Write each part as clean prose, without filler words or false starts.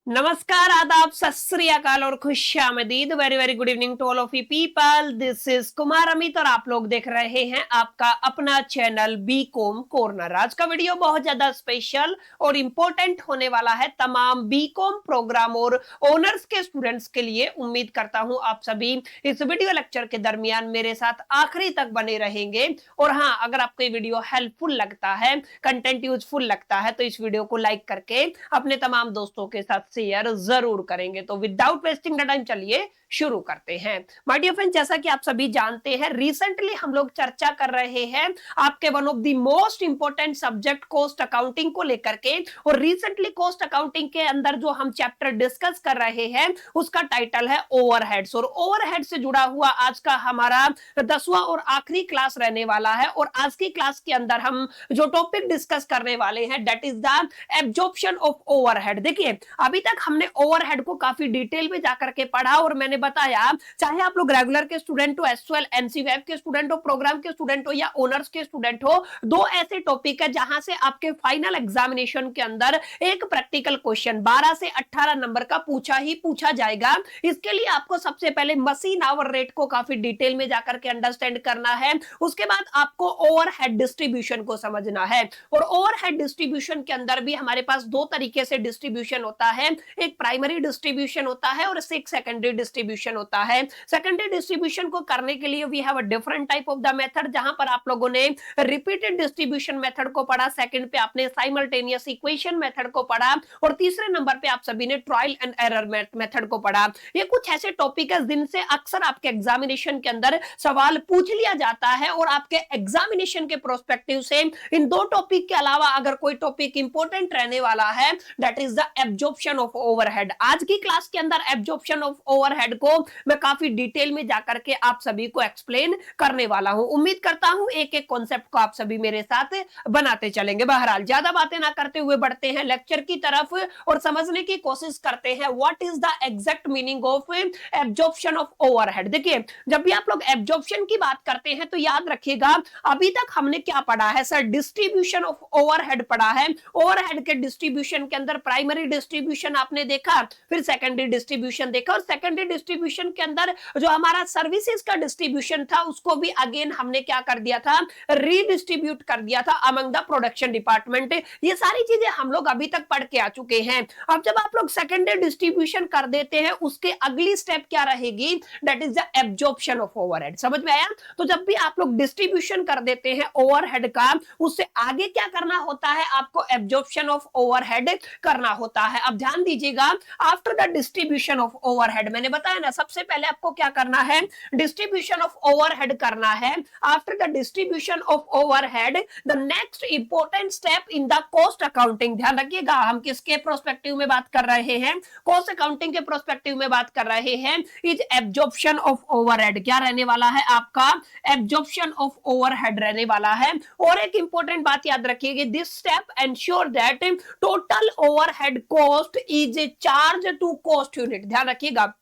नमस्कार, आदाब, सत श्री अकाल और खुशामदीद। Very very good evening to all of you people. This is Kumar Amit और आप लोग देख रहे हैं आपका अपना चैनल बीकॉम कॉर्नर। आज का वीडियो बहुत ज्यादा स्पेशल और इंपॉर्टेंट होने वाला है तमाम बीकॉम प्रोग्राम और ऑनर्स के स्टूडेंट्स के लिए। उम्मीद करता हूं आप सभी इस वीडियो लेक्चर के दरमियान मेरे साथ आखिरी तक बने रहेंगे। और हाँ, अगर आपको ये वीडियो हेल्पफुल लगता है, कंटेंट यूजफुल लगता है, तो इस वीडियो को लाइक करके अपने तमाम दोस्तों के साथ शेयर जरूर करेंगे। तो विदाउट वेस्टिंग द टाइम चलिए शुरू करते हैं। माय डियर फ्रेंड, जैसा कि आप सभी जानते हैं, रिसेंटली हम लोग चर्चा कर रहे हैं आपके one of the most important subject cost accounting को लेकर के। और रिसेंटली कॉस्ट अकाउंटिंग के अंदर जो हम चैप्टर डिस्कस कर रहे हैं उसका टाइटल है ओवरहेड्स। और ओवरहेड से जुड़ा हुआ आज का हमारा 10वां और आखिरी क्लास रहने वाला है। और आज की क्लास के अंदर हम जो टॉपिक डिस्कस करने वाले हैं that is the absorption of overhead. देखिए, अभी तक हमने ओवरहेड को काफी डिटेल में जाकर के पढ़ा और मैंने बताया, चाहे आप लोग रेगुलर के स्टूडेंट हो, एसएसएल एनसी वेब के स्टूडेंट हो, प्रोग्राम के स्टूडेंट हो या ऑनर्स के स्टूडेंट हो, दो ऐसे टॉपिक है जहां से आपके फाइनल एग्जामिनेशन के अंदर एक प्रैक्टिकल क्वेश्चन 12 से 18 नंबर का पूछा ही पूछा जाएगा। इसके लिए आपको सबसे पहले मशीन आवर रेट को काफी डिटेल में जाकर के अंडरस्टैंड करना है। उसके बाद आपको ओवरहेड डिस्ट्रीब्यूशन को समझना है। और ओवरहेड डिस्ट्रीब्यूशन के अंदर भी हमारे पास दो तरीके से डिस्ट्रीब्यूशन होता है, एक प्राइमरी डिस्ट्रीब्यूशन होता है और एक सेकेंडरी डिस्ट्रीब्यूशन होता है। सेकेंडरी डिस्ट्रीब्यूशन को करने के लिए we have a different type of the method. जहां पर आप लोगों ने रिपीटेड डिस्ट्रीब्यूशन मेथड को पढ़ा, सेकंड पे आपने साइमल्टेनियस इक्वेशन मेथड को पढ़ा और तीसरे नंबर पे आप सभी ने ट्रायल एंड एरर मेथड को पढ़ा। ये कुछ ऐसे टॉपिक है जिनसे अक्सर आपके एग्जामिनेशन के अंदर सवाल पूछ लिया जाता है। और आपके एग्जामिनेशन के प्रोस्पेक्टिव से इन दो टॉपिक के अलावा अगर कोई टॉपिक इंपॉर्टेंट रहने वाला है that is the absorption of overhead. आज की क्लास के अंदर एब्जॉर्प्शन ऑफ ओवरहेड को मैं काफी डिटेल में जाकर के आप सभी को एक्सप्लेन करने वाला हूं। उम्मीद करता हूं एक एक कॉन्सेप्ट को आप सभी मेरे साथ बनाते चलेंगे। बहरहाल ज्यादा बातें ना करते हुए बढ़ते हैं लेक्चर की तरफ और समझने की कोशिश करते हैं what is the exact meaning of absorption of overhead. देखिए, जब भी आप लोग एब्जॉर्प्शन की बात करते हैं तो याद रखिएगा अभी तक हमने क्या पढ़ा है सर, डिस्ट्रीब्यूशन ऑफ ओवरहेड पढ़ा है। ओवरहेड के डिस्ट्रीब्यूशन के अंदर प्राइमरी डिस्ट्रीब्यूशन आपने देखा, फिर सेकेंडरी डिस्ट्रीब्यूशन देखा और सेकेंडरी डिस्ट्रीब्यूशन के अंदर जो हमारा सर्विसेज का डिस्ट्रीब्यूशन था उसको भी अगेन हमने क्या कर दिया था, रीडिस्ट्रीब्यूट कर दिया था अमंग द प्रोडक्शन डिपार्टमेंट। ये सारी चीजें हम लोग अभी तक पढ़ के आ चुके हैं। अब जब आप लोग सेकेंडरी डिस्ट्रीब्यूशन कर देते हैं उसके अगली स्टेप क्या रहेगी, that is the absorption of overhead. समझ में आया? तो जब भी आप लोग डिस्ट्रीब्यूशन कर देते हैं ओवरहेड का, उससे आगे क्या करना होता है, आपको एब्जॉर्प्शन ऑफ ओवरहेड करना होता है। अब ध्यान दीजिएगा, after the distribution of overhead, मैंने बताया ना सबसे पहले आपको क्या करना है, डिस्ट्रीब्यूशन ऑफ ओवरहेड करना है। After the distribution of overhead the next important step in the cost accounting. ध्यान रखिएगा, हम किसके प्रोस्पेक्टिव में बात कर रहे हैं, कॉस्ट अकाउंटिंग के प्रोस्पेक्टिव में बात कर रहे हैं। इज एब्जॉर्प्शन ऑफ ओवरहेड क्या रहने वाला है, आपका एब्जॉर्प्शन ऑफ ओवरहेड रहने वाला है। और एक इंपॉर्टेंट बात याद रखिएगा, this step ensure that total overhead cost is charge to cost unit. ध्यान रखिएगा,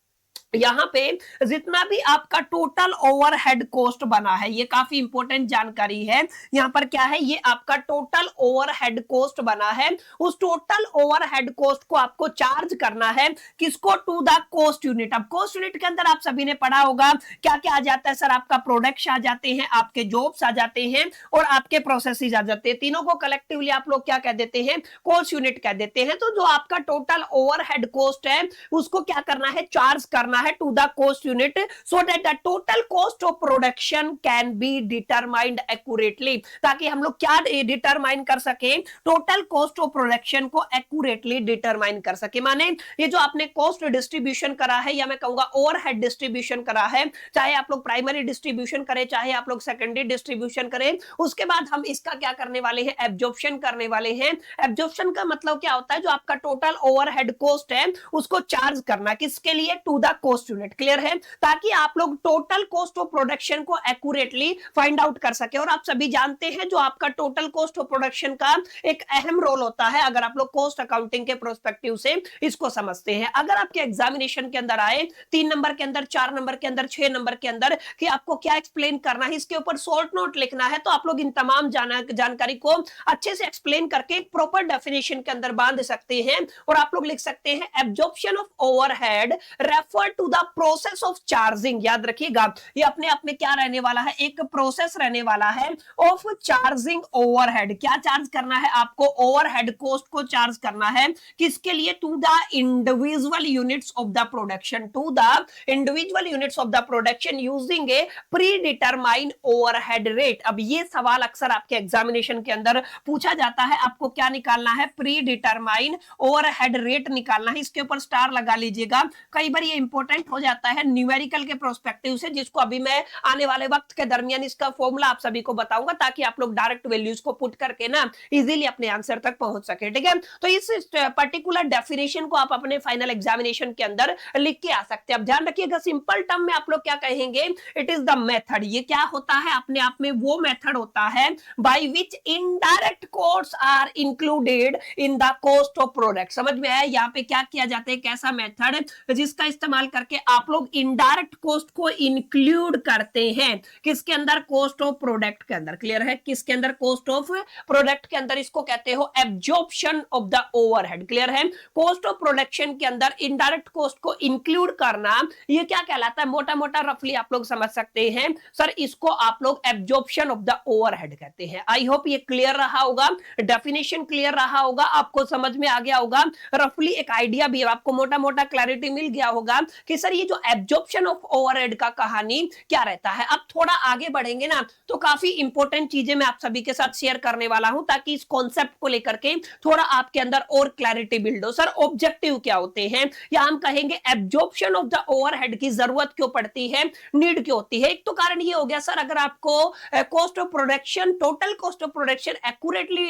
यहां पे जितना भी आपका टोटल ओवरहेड कॉस्ट बना है, ये काफी इंपॉर्टेंट जानकारी है। यहां पर क्या है, ये आपका टोटल ओवरहेड कॉस्ट बना है। उस टोटल ओवरहेड कॉस्ट को आपको चार्ज करना है किसको, टू द कॉस्ट यूनिट। अब कॉस्ट यूनिट के अंदर आप सभी ने पढ़ा होगा क्या क्या आ जाता है सर, आपका प्रोडक्ट्स आ जाते हैं, आपके जॉब्स आ जाते हैं और आपके प्रोसेसेस आ जाते हैं। तीनों को कलेक्टिवली आप लोग क्या कह देते हैं, कॉस्ट यूनिट कह देते हैं। तो जो आपका टोटल ओवरहेड कॉस्ट है उसको क्या करना है, चार्ज करना है to the cost unit so that the total cost of production can be determined accurately। ताकि हम लोग क्या डिटरमाइन कर सके, टोटल कॉस्ट ऑफ प्रोडक्शन को एक्यूरेटली डिटरमाइन कर सके। माने ये जो आपने कॉस्ट डिस्ट्रीब्यूशन करा है या मैं कहूंगा ओवरहेड डिस्ट्रीब्यूशन करा है, चाहे आप लोग प्राइमरी डिस्ट्रीब्यूशन करें चाहे आप लोग सेकेंडरी डिस्ट्रीब्यूशन करें, उसके बाद हम इसका क्या करने वाले हैं, एब्जॉर्प्शन करने वाले हैं। एब्जॉर्प्शन का मतलब क्या होता है, जो आपका टोटल ओवरहेड कॉस्ट है उसको चार्ज करना किसके लिए, to the cost unit. Clear है? ताकि आप लोग टोटल कॉस्ट ऑफ प्रोडक्शन को एक्यूरेटली फाइंड आउट कर सके। और आप सभी जानते हैं जो आपका टोटल कॉस्ट ऑफ प्रोडक्शन का एक अहम रोल होता है, अगर आप लोग कॉस्ट अकाउंटिंग के प्रोस्पेक्टिव से इसको समझते हैं। अगर आपके एग्जामिनेशन के अंदर आए 3 नंबर के अंदर, 4 नंबर के अंदर, 6 नंबर के अंदर कि आपको क्या एक्सप्लेन करना है, इसके ऊपर शॉर्ट नोट लिखना है, तो आप लोग इन तमाम जानकारी को अच्छे से एक्सप्लेन करके एक प्रॉपर डेफिनेशन के अंदर बांध सकते हैं। और आप लोग लिख सकते हैं absorption of overhead refer to the process of charging. याद रखिएगा ये अपने आप में क्या रहने वाला है, एक प्रोसेस रहने वाला है ऑफ चार्जिंग ओवरहेड। क्या चार्ज करना है आपको? ओवरहेड कॉस्ट को चार्ज करना है। किसके लिए? To the individual units of the production, to the individual units of the production using a predetermine overhead rate. अब ये सवाल अक्सर आपके एग्जामिनेशन के अंदर पूछा जाता है। आपको क्या निकालना है? प्री डिटरमाइन ओवरहेड रेट निकालना है। इसके ऊपर स्टार लगा लीजिएगा। कई बार ये इंपॉर्टेंट हो जाता है न्यूमेरिकल के प्रोस्पेक्टिव से, जिसको अभी मैं आने वाले वक्त के दरमियान इसका फॉर्मूला आप सभी को बताऊंगा, ताकि आप लोग डायरेक्ट वैल्यूज को पुट करके ना इजीली अपने आंसर तक पहुंच सके। ठीक है? तो इस पर्टिकुलर डेफिनेशन को आप अपने फाइनल एग्जामिनेशन के अंदर लिख के आ सकते हैं। अब ध्यान रखिएगा, सिंपल टर्म में आप लोग क्या कहेंगे? It is the method. ये क्या होता है? अपने आप में वो मेथड होता है by which indirect cost are included in the cost of product. समझ में आया? यहाँ पे क्या किया जाता है, कैसा मेथड जिसका इस्तेमाल करके आप लोग इनडायरेक्ट कॉस्ट को इंक्लूड करते हैं किसके अंदर? कॉस्ट ऑफ प्रोडक्ट के अंदर। क्लियर है? किसके अंदर? कॉस्ट ऑफ प्रोडक्ट के अंदर। इसको कहते हो absorption of the overhead. Clear है? कॉस्ट ऑफ प्रोडक्शन के अंदर इनडायरेक्ट कॉस्ट को इंक्लूड करना, ये क्या कहलाता है? मोटा मोटा रफली आप लोग समझ सकते हैं सर, इसको आप लोग एब्जॉर्प्शन ऑफ द ओवरहेड कहते हैं। आई होप ये क्लियर रहा होगा, डेफिनेशन क्लियर रहा होगा, आपको समझ में आ गया होगा, रफली एक आइडिया भी आपको मोटा मोटा क्लैरिटी मिल गया होगा कि सर ये जो एब्जॉर्प्शन ऑफ ओवरहेड का कहानी क्या रहता है। अब थोड़ा आगे बढ़ेंगे ना, तो काफी इंपॉर्टेंट चीजें मैं आप सभी के साथ शेयर करने वाला हूं, ताकि इस कॉन्सेप्ट को लेकर के थोड़ा आपके अंदर और क्लैरिटी बिल्ड हो। सर ऑब्जेक्टिव क्या होते हैं, या हम कहेंगे एब्जॉर्प्शन ऑफ द ओवरहेड की जरूरत क्यों पड़ती है, नीड क्यों होती है। एक तो कारण ये हो गया सर, अगर आपको cost of production, total cost of production accurately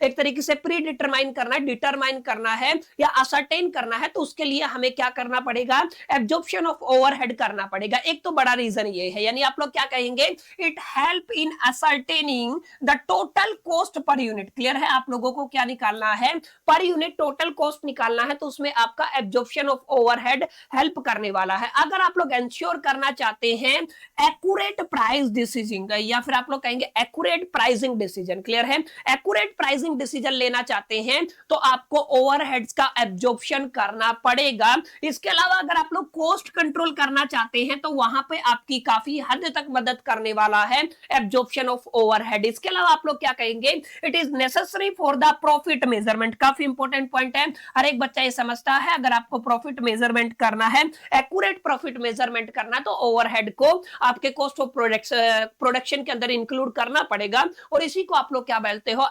एक तरीके से प्री डिटरमाइन करना है, डिटरमाइन करना है या असरटेन करना है, तो उसके लिए हमें क्या करना पड़ेगा? एब्जॉर्प्शन ऑफ ओवरहेड करना पड़ेगा। एक तो बड़ा रीजन ये है, यानी आप लोग क्या कहेंगे? It help in ascertaining the total cost per unit. Clear है? आप लोगों को क्या निकालना है? पर यूनिट टोटल कॉस्ट निकालना है, तो उसमें आपका एब्जॉर्प्शन ऑफ ओवरहेड हेल्प करने वाला है। अगर आप लोग एंश्योर करना चाहते हैं एक्यूरेट प्राइस डिसीजन, या फिर आप लोग कहेंगे एक्यूरेट प्राइसिंग डिसीजन। क्लियर है? एक्यूरेट प्राइसिंग डिसीजन लेना चाहते हैं तो आपको ओवरहेड्स का एब्जॉर्प्शन करना पड़ेगा। इसके अलावा अगर आप लोग कॉस्ट कंट्रोल करना चाहते हैं तो वहां पे आपकी काफी हद तक मदद करने वाला है एब्जॉर्प्शन ऑफ ओवरहेड। इसके अलावा आप लोग क्या कहेंगे? It is necessary for the profit measurement. काफी इंपॉर्टेंट पॉइंट है, हर एक बच्चा ये समझता है अगर आपको प्रॉफिट मेजरमेंट करना है, एक्यूरेट प्रॉफिट मेजरमेंट करना, तो ओवरहेड को आपके कॉस्ट ऑफ प्रोडक्शन के अंदर इंक्लूड करना पड़ेगा, और इसी को आप लोग क्या बोलते हो?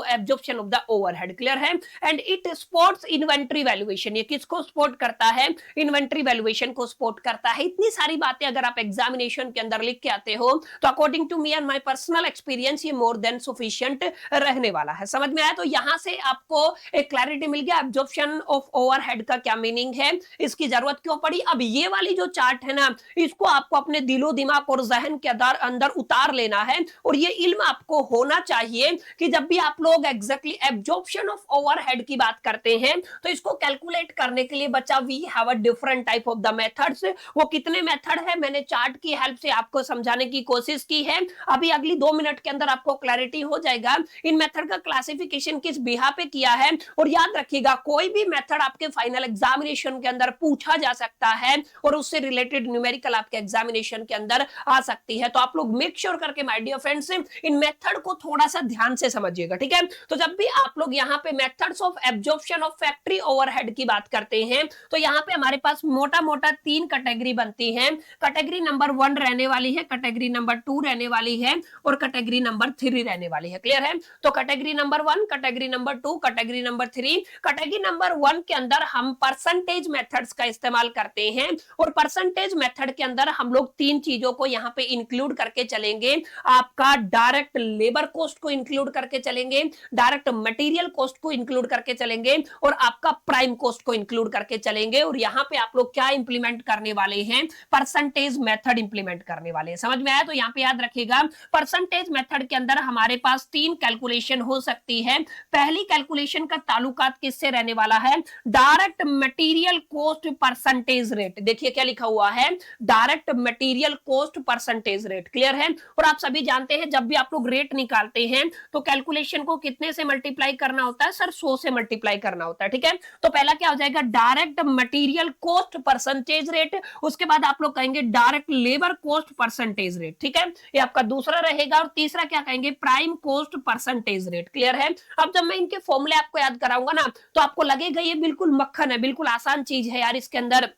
Absorption of the overhead. Clear है? And it supports inventory valuation. ये किसको सपोर्ट करता है? इन्वेंटरी वैल्यूएशन को सपोर्ट करता है। इतनी सारी बातें अगर आप एग्जामिनेशन के अंदर लिख के आते हो तो according to me and my personal experience ये मोर देन सफिशिएंट रहने वाला है। समझ में आया? तो यहां से आपको एक क्लैरिटी मिल गया एब्जॉर्प्शन ऑफ ओवरहेड का क्या मीनिंग है, इसकी जरूरत क्यों पड़ी। अब ये वाली जो चार्ट है ना, इसको आपको अपने दिलो दिमाग और जहन के अंदर उतार लेना है, और ये इल्म आपको होना चाहिए कि जब भी आप लोग एग्जैक्टली एब्जॉर्प्शन ऑफ ओवरहेड की बात करते हैं तो इसको कैलकुलेट करने के लिए बच्चा we have a different type of the methods. वो कितने मेथड है मैंने चार्ट की हेल्प से आपको समझाने की कोशिश की है। अभी अगली 2 मिनट के अंदर आपको क्लैरिटी हो जाएगा इन मेथड का क्लासिफिकेशन किस बिहा पे किया है। और याद रखिएगा, कोई भी मेथड आपके फाइनल एग्जामिनेशन के अंदर पूछा जा सकता है और उससे रिलेटेड न्यूमेरिकल आपके एग्जामिनेशन के अंदर आ सकती है। तो आप लोग मेक श्योर करके माय डियर फ्रेंड्स इन मेथड को थोड़ा सा ध्यान से समझिएगा। ठीक है? तो जब भी आप लोग यहाँ पे methods of absorption of factory overhead की बात करते हैं तो यहाँ पे हमारे पास मोटा मोटा 3 कैटेगरी बनती है। कैटेगरी नंबर 1 रहने वाली है, कैटेगरी नंबर 2 रहने वाली है, और कैटेगरी नंबर 3 रहने वाली है। क्लियर है? तो category number 1, category number 2, category number 3। Category number 1 के अंदर हम परसेंटेज मेथड्स का इस्तेमाल करते हैं, और परसेंटेज मेथड के अंदर हम लोग 3 चीजों को यहाँ पे इंक्लूड करके चलेंगे। आपका डायरेक्ट लेबर कॉस्ट को इंक्लूड करके चलेंगे, डायरेक्ट मटेरियल कॉस्ट को इंक्लूड करके चलेंगे, और आपका प्राइम कॉस्ट को इंक्लूड करके चलेंगे। और यहाँ पे आप लोग लोग क्या इंप्लीमेंट करने वाले हैं, परसेंटेज मेथड इंप्लीमेंट करने वाले हैं। समझ में आया? तो यहाँ पे याद रखिएगा परसेंटेज मेथड के अंदर हमारे पास 3 कैलकुलेशन हो सकती है। पहली कैलकुलेशन का ताल्लुकात किससे रहने वाला है, direct material cost percentage rate. देखिए क्या लिखा हुआ है, direct material cost percentage rate. Clear है? और आप सभी जानते हैं जब भी आप लोग रेट निकालते हैं तो कैलकुलेशन को कितने से मल्टीप्लाई करना होता है सर, 100 से मल्टीप्लाई करना होता है। ठीक है, तो पहला क्या हो जाएगा, direct material cost percentage rate, उसके बाद आप लोग कहेंगे direct labour cost percentage rate. ठीक है, ये आपका दूसरा रहेगा। और तीसरा क्या कहेंगे, prime cost percentage rate. Clear है? अब जब मैं इनके फॉर्मूले आपको याद कराऊंगा ना तो आपको लगेगा ये बिल्कुल मक्खन है, बिल्कुल आसान चीज है यार, इसके अंदर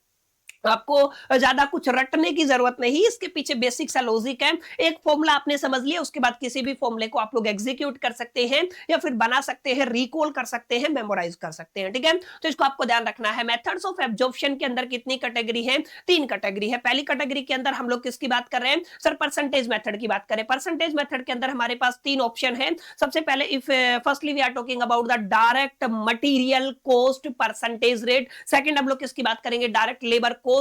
आपको ज्यादा कुछ रटने की जरूरत नहीं, इसके पीछे बेसिक सा लॉजिक है। एक फॉर्मूला आपने समझ लिया, उसके बाद किसी भी फॉर्मूले को आप लोग एग्जीक्यूट कर सकते हैं या फिर बना सकते हैं, रिकॉल कर सकते हैं, मेमोराइज कर सकते हैं। ठीक है, तो इसको आपको ध्यान रखना है। मेथड्स ऑफ एब्जॉर्प्शन के अंदर कितनी कैटेगरी है, 3 कैटेगरी है। पहली कैटेगरी के अंदर हम लोग किसकी बात कर रहे हैं सर, परसेंटेज मेथड की बात करें। परसेंटेज मेथड के अंदर हमारे पास 3 ऑप्शन है। सबसे पहले if firstly we are talking about the direct material cost percentage rate. Second हम लोग किसकी बात करेंगे, डायरेक्ट लेबर कॉस्ट,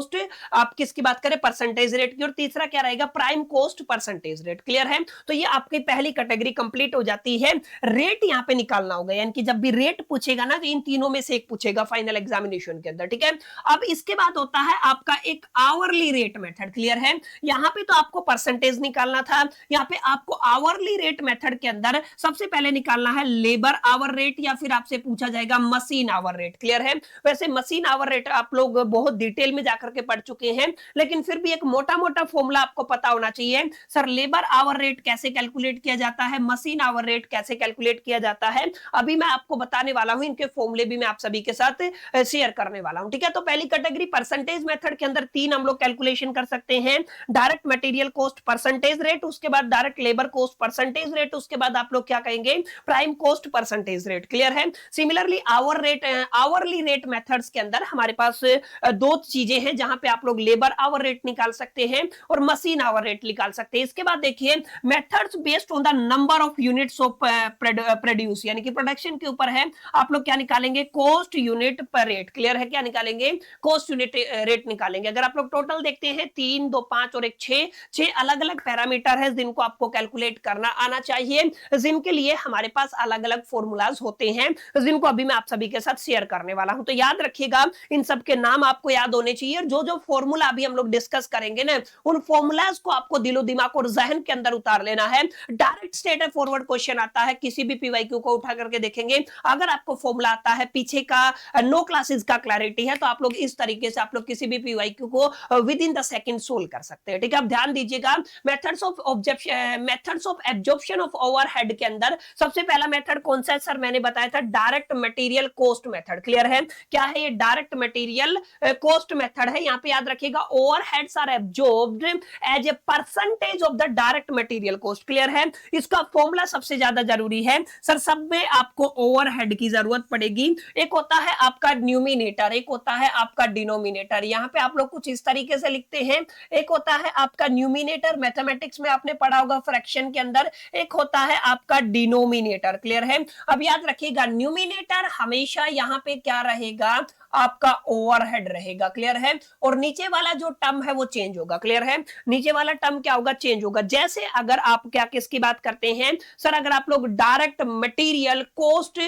आप किसकी बात करें, परसेंटेज रेट की। और तीसरा क्या रहेगा, prime cost percentage rate. Clear है? तो ये आपकी पहली कैटेगरी कंप्लीट हो जाती है। रेट यहां पे निकालना होगा, यानी कि जब भी रेट पूछेगा ना तो इन तीनों में से एक पूछेगा फाइनल एग्जामिनेशन के अंदर। ठीक है, अब इसके बाद होता है आपका एक आवरली रेट मेथड। क्लियर है? यहां पे तो आपको परसेंटेज निकालना था, यहां पे आपको आवरली रेट मेथड के अंदर सबसे पहले निकालना है लेबर आवर रेट, या फिर आपसे पूछा जाएगा मशीन आवर रेट। क्लियर है? वैसे मशीन आवर रेट आप लोग बहुत डिटेल में जाकर के पढ़ चुके हैं, लेकिन फिर भी एक मोटा मोटा फॉर्मूला आपको पता होना चाहिए। सर लेबर आवर रेट कैसे कैलकुलेट किया जाता है, मशीन आवर रेट कैसे कैलकुलेट किया जाता है, अभी मैं आपको बताने वाला हूं। इनके फॉर्मूले भी मैं आप सभी के साथ शेयर करने वाला हूं। ठीक है, तो पहली कैटेगरी परसेंटेज मेथड के अंदर 3 हम लोग कैलकुलेशन कर सकते हैं। Direct material cost percentage rate, उसके बाद direct labour cost percentage rate, उसके बाद आप लोग क्या कहेंगे, prime cost percentage rate. Clear है? सिमिलरली आवरली रेट मेथड्स के अंदर हमारे पास 2 चीजें हैं जहां पे आप लोग लेबर आवर रेट निकाल सकते हैं और मशीन आवर रेट निकाल सकते हैं। इसके बाद देखिए methods based on the number of units of produce, यानी कि प्रोडक्शन के ऊपर है। आप लोग क्या निकालेंगे, कॉस्ट यूनिट पर रेट। क्लियर है? क्या निकालेंगे, कॉस्ट यूनिट रेट निकालेंगे। अगर आप लोग टोटल देखते हैं 3, 2, 5 और 1 6 अलग अलग पैरामीटर है जिनको आपको कैलकुलेट करना आना चाहिए, जिनके लिए हमारे पास अलग अलग फॉर्मूलाज होते हैं, जिनको अभी मैं आप सभी के साथ शेयर करने वाला हूं। तो याद रखिएगा इन सब के नाम आपको याद होने चाहिए। जो जो फॉर्मूला अभी हम लोग डिस्कस करेंगे ना, उन फॉर्मूलाज को आपको दिलो दिमाग और जहन के अंदर उतार लेना है। डायरेक्ट स्ट्रेट फॉरवर्ड क्वेश्चन आता है, किसी भी पीवाईक्यू को उठा करके देखेंगे, अगर आपको फॉर्मूला आता है, पीछे का नो क्लासेस का क्लैरिटी है, तो आप लोग इस तरीके से आप लोग किसी भी पीवाईक्यू को with in the second solve कर सकते हैं। ठीक है, आप ध्यान दीजिएगा। Methods of absorption of overhead के अंदर सबसे पहला मेथड कौन सा है सर, मैंने बताया था direct material cost method. Clear है? क्या है ये, डायरेक्ट मटेरियल कॉस्ट मेथड है। यहां पे याद रखिएगा overheads are absorbed as a percentage of the direct material cost. Clear है? इसका फॉर्मूला सबसे ज्यादा जरूरी है सर, सब में आपको ओवरहेड की जरूरत पड़ेगी। एक होता है आपका न्यूमिनेटर, एक होता है आपका डिनोमिनेटर। यहां पे आप लोग कुछ इस तरीके से लिखते हैं, एक होता है आपका न्यूमिनेटर, मैथमेटिक्स में आपने पढ़ा होगा फ्रैक्शन के अंदर, एक होता है आपका डिनोमिनेटर। क्लियर है? अब याद रखिएगा न्यूमिनेटर हमेशा यहां पे क्या रहेगा, आपका ओवरहेड रहेगा। क्लियर है? और नीचे वाला जो टर्म है वो चेंज होगा। क्लियर है? नीचे वाला टर्म क्या होगा, चेंज होगा। जैसे अगर आप क्या किसकी बात करते हैं सर, अगर आप लोग direct material cost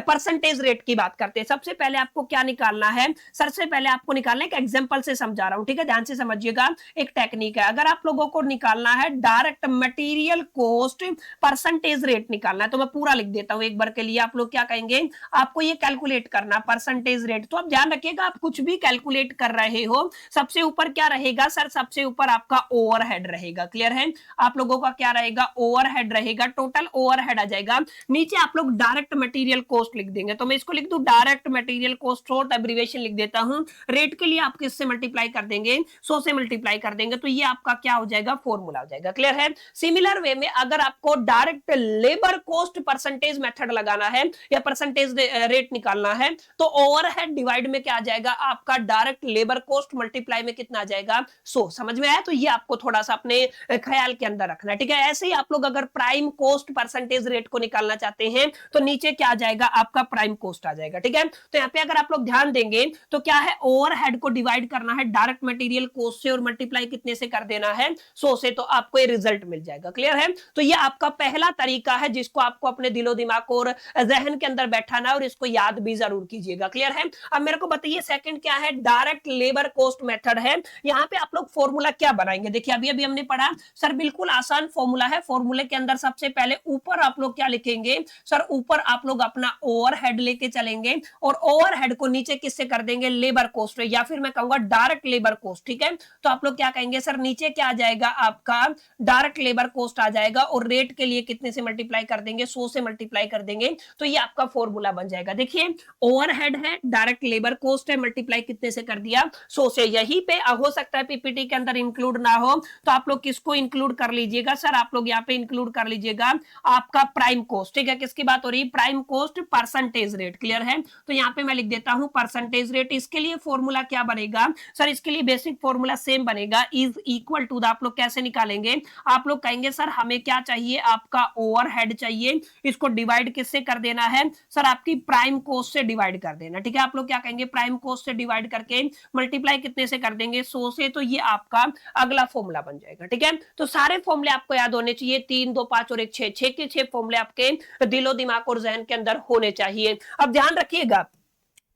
percentage rate की बात करते हैं, सबसे पहले आपको क्या निकालना है सर, सबसे पहले आपको निकालना है, एक एग्जांपल से समझा रहा हूं। ठीक है, ध्यान से समझिएगा, एक टेक्निक है। अगर आप लोगों को निकालना है direct material cost percentage rate निकालना है, तो मैं पूरा लिख देता हूं एक बार के लिए। आप लोग क्या कहेंगे, आपको ये कैलकुलेट करना परसेंटेज रेट। तो आप ध्यान रखिएगा, आप कुछ भी कैलकुलेट कर रहे हो, सबसे ऊपर क्या रहेगा सर, सबसे ऊपर आपका ओवरहेड रहेगा। क्लियर है? आप लोगों का क्या रहेगा, ओवरहेड रहेगा, टोटल ओवरहेड आ जाएगा। नीचे आप लोग डायरेक्ट मटेरियल कॉस्ट लिख देंगे, तो मैं इसको लिख दूं direct material cost, short abbreviation लिख देता हूं। रेट के लिए आप किससे मल्टीप्लाई कर देंगे, 100 से मल्टीप्लाई कर देंगे, तो ये आपका क्या हो जाएगा, फॉर्मूला हो जाएगा। क्लियर है? सिमिलर वे में अगर आपको direct labour cost percentage method लगाना है या परसेंटेज रेट निकालना है, तो ओवरहेड डिवाइड में क्या आ जाएगा, आपका डायरेक्ट लेबर कोस्ट मल्टीप्लाई में कितना आ जाएगा 100। समझ में आया? तो ये आपको थोड़ा सा अपने ख्याल के अंदर रखना है, ठीक है। ऐसे ही आप लोग अगर प्राइम कोस्ट परसेंटेज रेट को निकालना चाहते हैं तो नीचे क्या आ जाएगा, आपका प्राइम कोस्ट आ जाएगा, ठीक है। तो यहाँ पे अगर आप लोग ध्यान देंगे तो क्या है, ओवरहेड को डिवाइड करना है डायरेक्ट मटेरियल कॉस्ट से और मल्टीप्लाई कितने से कर देना है 100 से, तो आपको ये रिजल्ट मिल जाएगा। क्लियर है? तो ये आपका पहला तरीका है जिसको आपको अपने दिलो दिमाग और जहन के अंदर बैठाना है और इसको याद भी जरूर कीजिएगा। क्लियर है? अब मेरे को बताइए सेकंड क्या है, डायरेक्ट लेबर कॉस्ट मेथड है। यहाँ पे आप लोग फॉर्मूला क्या बनाएंगे, देखिए अभी अभी हमने पढ़ा सर, बिल्कुल आसान फॉर्मूला है। फॉर्मूले के अंदर सबसे पहले ऊपर आप लोग क्या लिखेंगे सर, ऊपर आप लोग अपना ओवरहेड लेके चलेंगे और ओवरहेड को नीचे किससे कर देंगे, लेबर कॉस्ट, या फिर मैं कहूंगा डायरेक्ट लेबर कॉस्ट, ठीक है। तो आप लोग क्या कहेंगे सर, नीचे क्या आ जाएगा, आपका डायरेक्ट लेबर कॉस्ट आ जाएगा और रेट के लिए कितने से मल्टीप्लाई कर देंगे, 100 से मल्टीप्लाई कर देंगे, तो ये आपका फॉर्मूला बन जाएगा। देखिए ओवरहेड है, डायरेक्ट लेबर कॉस्ट है, मल्टीप्लाई कितने से कर दिया, 100 से। यही पे हो सकता है पीपीटी के अंदर इंक्लूड ना हो तो आप लोग किसको इंक्लूड कर लीजिएगा सर, आप लोग यहाँ पे इंक्लूड कर लीजिएगा आपका प्राइम कोस्ट, ठीक है। किसकी बात हो रही है, prime cost percentage rate. Clear है? तो यहाँ पे मैं लिख देता हूं परसेंटेज रेट। इसके लिए फॉर्मूला क्या बनेगा सर, इसके लिए बेसिक फॉर्मूला सेम बनेगा, इज इक्वल टू द, आप लोग कैसे निकालेंगे, आप लोग कहेंगे सर हमें क्या चाहिए, आपका ओवरहेड चाहिए, इसको डिवाइड किससे कर देना है सर, आपकी प्राइम कोस्ट से डिवाइड कर देना, ठीक है। आप लोग क्या कहेंगे, प्राइम कोस्ट से डिवाइड करके मल्टीप्लाई कितने से कर देंगे, 100 से, तो ये आपका अगला फॉर्मूला बन जाएगा, ठीक है। तो सारे फॉर्मूले आपको याद होने चाहिए, 3 2 5 और 1 6, 6 के 6 फॉर्मूले आपके दिलो दिमाग और जहन के अंदर होने चाहिए। अब ध्यान रखिएगा,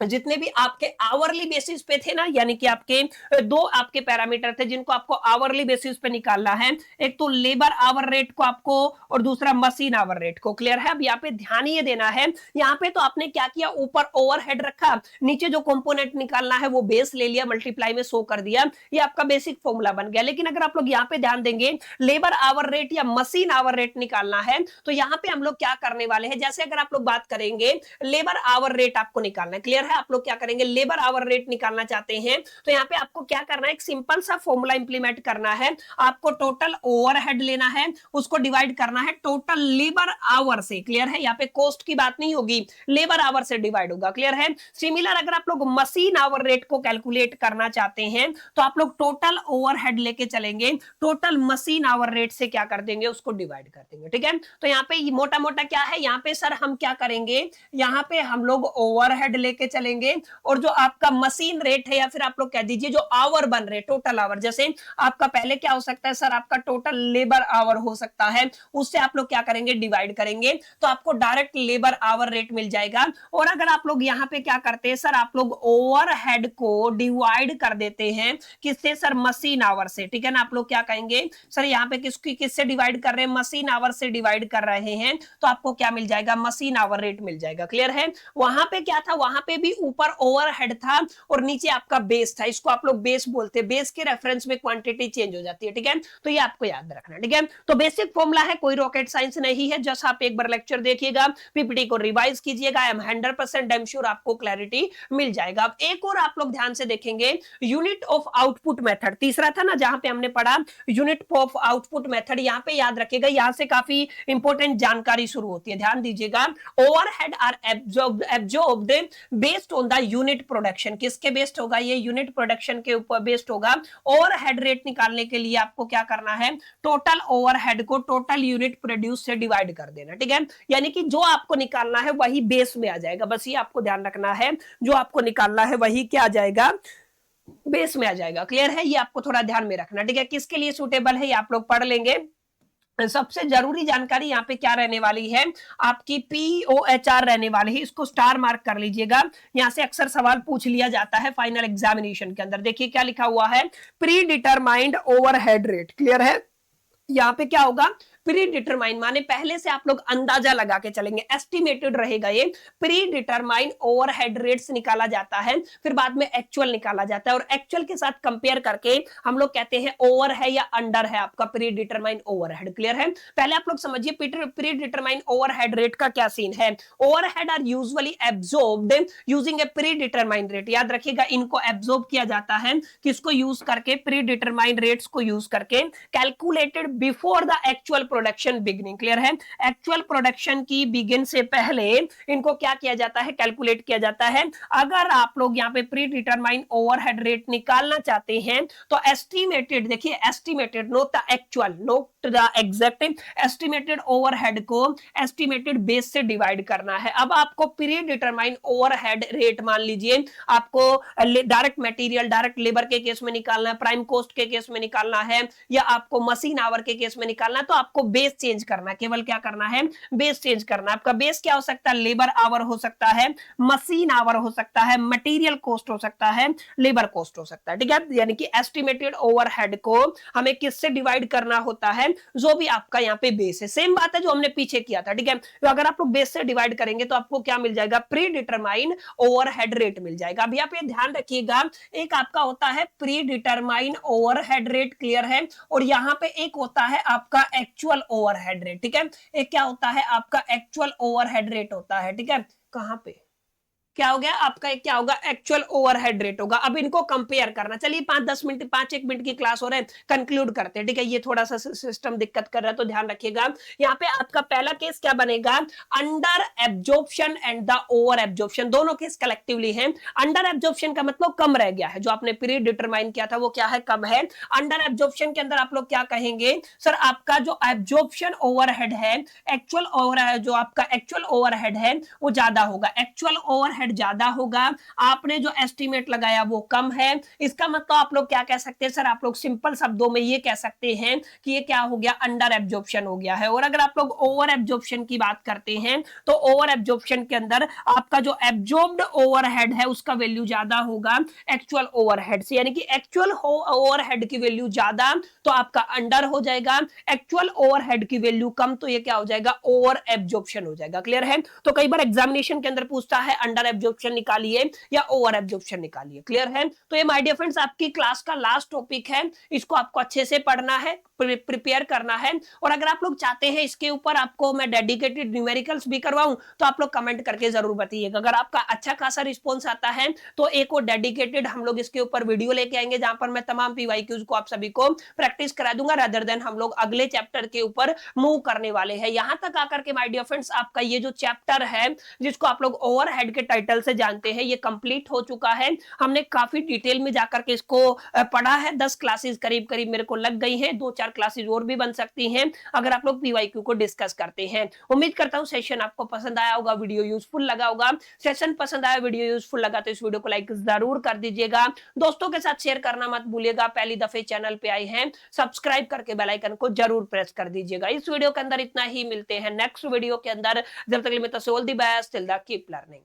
जितने भी आपके आवरली बेसिस पे थे ना, यानी कि आपके दो आपके पैरामीटर थे जिनको आपको आवरली बेसिस पे निकालना है, एक तो लेबर आवर रेट को आपको और दूसरा मशीन आवर रेट को। क्लियर है? अब यहाँ पे ध्यान ये देना है, यहाँ पे तो आपने क्या किया, ऊपर ओवरहेड रखा, नीचे जो कंपोनेंट निकालना है वो बेस ले लिया, मल्टीप्लाई में 100 कर दिया, ये आपका बेसिक फॉर्मूला बन गया। लेकिन अगर आप लोग यहाँ पे ध्यान देंगे, लेबर आवर रेट या मशीन आवर रेट निकालना है तो यहाँ पे हम लोग क्या करने वाले हैं, जैसे अगर आप लोग बात करेंगे लेबर आवर रेट आपको निकालना है। क्लियर है? आप लोग क्या करेंगे, लेबर आवर रेट निकालना चाहते हैं तो यहाँ पे आपको क्या करना है, एक सिंपल सा फॉर्मूला इंप्लीमेंट करना है। आपको टोटल ओवरहेड लेना है, उसको डिवाइड करना है टोटल लेबर आवर से। क्लियर है? यहाँ पे कॉस्ट की बात नहीं होगी, लेबर आवर से डिवाइड होगा। क्लियर है? सिमिलर अगर आप लोग मशीन आवर रेट को कैलकुलेट करना चाहते हैं तो आप लोग टोटल ओवरहेड लेके चलेंगे, टोटल मशीन आवर रेट से क्या कर देंगे, उसको डिवाइड कर देंगे, ठीक है। तो यहाँ पे मोटा मोटा क्या है, यहाँ पे सर हम क्या करेंगे, यहाँ पे हम लोग ओवरहेड लेके चलेंगे और जो आपका मशीन रेट है या फिर आप लोग कह दीजिए जो आवर बन रहे, टोटल आवर, जैसे आपका पहले क्या हो सकता है सर, आपका टोटल लेबर आवर हो सकता है, उससे आप लोग क्या करेंगे, डिवाइड करेंगे, तो आपको डायरेक्ट लेबर आवर रेट मिल जाएगा। और अगर आप लोग यहाँ पे क्या करते हैं सर, आप लोग ओवरहेड को डिवाइड कर देते हैं किससे सर, मशीन आवर से, ठीक है ना। आप लोग क्या कहेंगे सर, यहाँ पे किससे डिवाइड कर रहे हैं, मशीन आवर से डिवाइड कर रहे हैं, तो आपको क्या मिल जाएगा, मशीन आवर रेट मिल जाएगा। क्लियर है? वहां पे क्या था, वहां पे भी ऊपर ओवरहेड था और नीचे आपका बेस था, इसको आप लोग बेस बोलते हैं, बेस के रेफरेंस में क्वांटिटी चेंज हो जाती है, ठीक है। तो ये आपको याद रखना, ठीक है। तो बेसिक फॉर्मूला है, कोई रॉकेट साइंस नहीं है, जस्ट आप एक बार लेक्चर देखिएगा, पीपीटी को रिवाइज कीजिएगा, आई एम 100% डैम श्योर आपको क्लैरिटी मिल जाएगा। अब एक और आप लोग ध्यान से देखेंगे, यूनिट ऑफ आउटपुट मेथड, तीसरा था ना जहां पे हमने पढ़ा यूनिट ऑफ आउटपुट मेथड, यहां पे याद रखिएगा, यहां से काफी इंपॉर्टेंट जानकारी शुरू होती है, ध्यान दीजिएगा। Overhead are absorbed based on the unit production, किसके बेस्ड होगा, ये यूनिट प्रोडक्शन के ऊपर बेस्ड होगा। ओवरहेड रेट निकालने के लिए आपको क्या करना है, टोटल ओवरहेड को टोटल यूनिट प्रोड्यूस से डिवाइड कर देना, ठीक है। यानी कि जो आपको निकालना है वही बेस में आ जाएगा, बस ये आपको ध्यान रखना है, जो आपको निकालना है वही क्या आ जाएगा, बेस में आ जाएगा। क्लियर है? ये आपको थोड़ा ध्यान में रखना, ठीक है। किसके लिए सूटेबल है ये आप लोग पढ़ लेंगे। सबसे जरूरी जानकारी यहाँ पे क्या रहने वाली है, आपकी POHR रहने वाली है, इसको स्टार मार्क कर लीजिएगा, यहाँ से अक्सर सवाल पूछ लिया जाता है फाइनल एग्जामिनेशन के अंदर। देखिए क्या लिखा हुआ है, pre determined overhead rate. Clear है? यहाँ पे क्या होगा, प्री डिटरमाइन माने पहले से आप लोग अंदाजा लगा के चलेंगे, एस्टिमेटेड रहेगा ये। प्री डिटरमाइन ओवरहेड रेट्स निकाला जाता है, फिर बाद में एक्चुअल निकाला जाता है और एक्चुअल के साथ कंपेयर करके हम लोग कहते हैं ओवर है या अंडर है आपका प्री डिटरमाइन ओवरहेड। क्लियर है? पहले आप लोग समझिए प्री डिटरमाइन ओवरहेड रेट का क्या सीन है। Overhead are usually absorbed using a predetermine rate, याद रखिएगा इनको एब्जॉर्ब किया जाता है किसको यूज करके, प्री डिटरमाइन रेट्स को यूज करके, calculated before the actual production beginning, clear है। एक्चुअल प्रोडक्शन की बिगिन से पहले इनको क्या किया जाता है, कैलकुलेट किया जाता है। अगर आप लोग यहाँ पे प्री डिटरमाइन ओवरहेड रेट निकालना चाहते हैं तो एस्टिमेटेड, देखिए estimated, note the actual, note the exact, estimated overhead को एस्टिमेटेड बेस से डिवाइड करना है। अब आपको प्री डिटरमाइन ओवरहेड रेट मान लीजिए आपको डायरेक्ट मटेरियल, डायरेक्ट लेबर के केस में निकालना है, प्राइम कॉस्ट के केस में निकालना है, या आपको मशीन आवर के केस में निकालना है, तो आपको बेस चेंज करना है। केवल क्या करना है, बेस चेंज करना है। आपका बेस क्या हो सकता है, लेबर आवर हो सकता है, मशीन आवर हो सकता है, मटेरियल कॉस्ट हो सकता है, लेबर कॉस्ट हो सकता है, ठीक है। यानी कि एस्टिमेटेड ओवरहेड को हमें किससे डिवाइड करना होता है, जो भी आपका यहाँ पे बेस है। सेम बात है जो हमने पीछे किया था, ठीक है। तो अगर आप लोग बेस से डिवाइड करेंगे तो आपको क्या मिल जाएगा, प्री डिटरमाइन ओवरहेड रेट मिल जाएगा। अब यहाँ पे ध्यान रखिएगा, एक आपका होता है pre determine overhead rate, clear है, और यहाँ पे एक होता है आपका एक्चुअल ओवरहेड रेट, ठीक है। एक क्या होता है, आपका एक्चुअल ओवरहेड रेट होता है, ठीक है। कहां पे क्या हो गया आपका, क्या होगा, एक्चुअल ओवरहेड रेट होगा। अब इनको कंपेयर करना, चलिए 5-10 मिनट, 5-1 मिनट की क्लास हो रहे हैं, कंक्लूड करते हैं, ठीक है। ये थोड़ा सा सिस्टम दिक्कत कर रहा है तो ध्यान रखिएगा। यहाँ पे आपका पहला केस क्या बनेगा, under absorption and the over absorption, दोनों केस कलेक्टिवली हैं। अंडर एब्जॉर्प्शन का मतलब कम रह गया है, जो आपने पीरियड डिटरमाइन किया था वो क्या है, कम है। अंडर एब्जॉर्प्शन के अंदर आप लोग क्या कहेंगे, सर आपका जो एब्जॉर्प्शन ओवरहेड है, एक्चुअल ओवर, जो आपका एक्चुअल ओवरहेड है वो ज्यादा होगा, एक्चुअल ओवरहेड ज्यादा होगा, आपने जो एस्टिमेट लगाया वो कम है। इसका मतलब आप लोग क्या कह सकते हैं, सर आप लोग सिंपल शब्दों में ये कह सकते हैं कि ये क्या हो गया, अंडर एब्जॉर्प्शन हो गया है। और अगर आप लोग ओवर एब्जॉर्प्शन की बात करते हैं तो ओवर एब्जॉर्प्शन के अंदर आपका जो एब्जॉर्ब्ड ओवरहेड है उसका वैल्यू ज्यादा होगा एक्चुअल ओवरहेड से, यानी कि एक्चुअल ओवरहेड की वैल्यू ज्यादा तो आपका अंडर हो जाएगा, एक्चुअल ओवरहेड की वैल्यू कम तो ये क्या हो जाएगा, ओवर एब्जॉर्प्शन हो जाएगा, क्लियर है। तो कई बार एग्जामिनेशन के अंदर पूछता है अंडर एब्जॉर्प्शन निकालिए या ओवर एब्जॉर्प्शन निकालिए, क्लियर है। तो ये माय डियर फ्रेंड्स आपकी क्लास का लास्ट टॉपिक है, इसको आपको अच्छे से पढ़ना है, प्रिपेयर करना है। और अगर आप लोग चाहते हैं इसके ऊपर आपको मैं डेडिकेटेड न्यूमेरिकल्स भी करवाऊं तो आप लोग कमेंट करके जरूर बताइएगा। अगर आपका अच्छा खासा रिस्पॉन्स आता है तो एक और डेडिकेटेड हम लोग इसके ऊपर वीडियो लेके आएंगे जहां पर मैं तमाम पीवाईक्यूज को आप सभी को प्रैक्टिस करा दूंगा, रादर देन हम लोग अगले चैप्टर के ऊपर मूव करने वाले हैं। यहां तक आकर के माय डियर फ्रेंड्स आपका ये जो चैप्टर है जिसको आप लोग ओवरहेड के टाइटल से जानते हैं ये कंप्लीट हो चुका है। हमने काफी डिटेल में जाकर के इसको पढ़ा है, 10 क्लासेस करीब करीब मेरे को लग गई हैं, 2-4 क्लासेस और भी बन सकती हैं अगर आप लोग पीवाईक्यू को डिस्कस करते हैं। उम्मीद करता हूं सेशन आपको पसंद आया होगा, वीडियो यूजफुल लगा होगा। सेशन पसंद आया, वीडियो यूजफुल लगा तो इस वीडियो को लाइक जरूर कर दीजिएगा, दोस्तों के साथ शेयर करना मत भूलिएगा। पहली दफे चैनल पे आए हैं सब्सक्राइब करके बेल आइकन को जरूर प्रेस कर दीजिएगा। इस वीडियो के अंदर इतना ही, मिलते हैं नेक्स्ट वीडियो के अंदर, जब तक के लिए all the best, till the keep learning.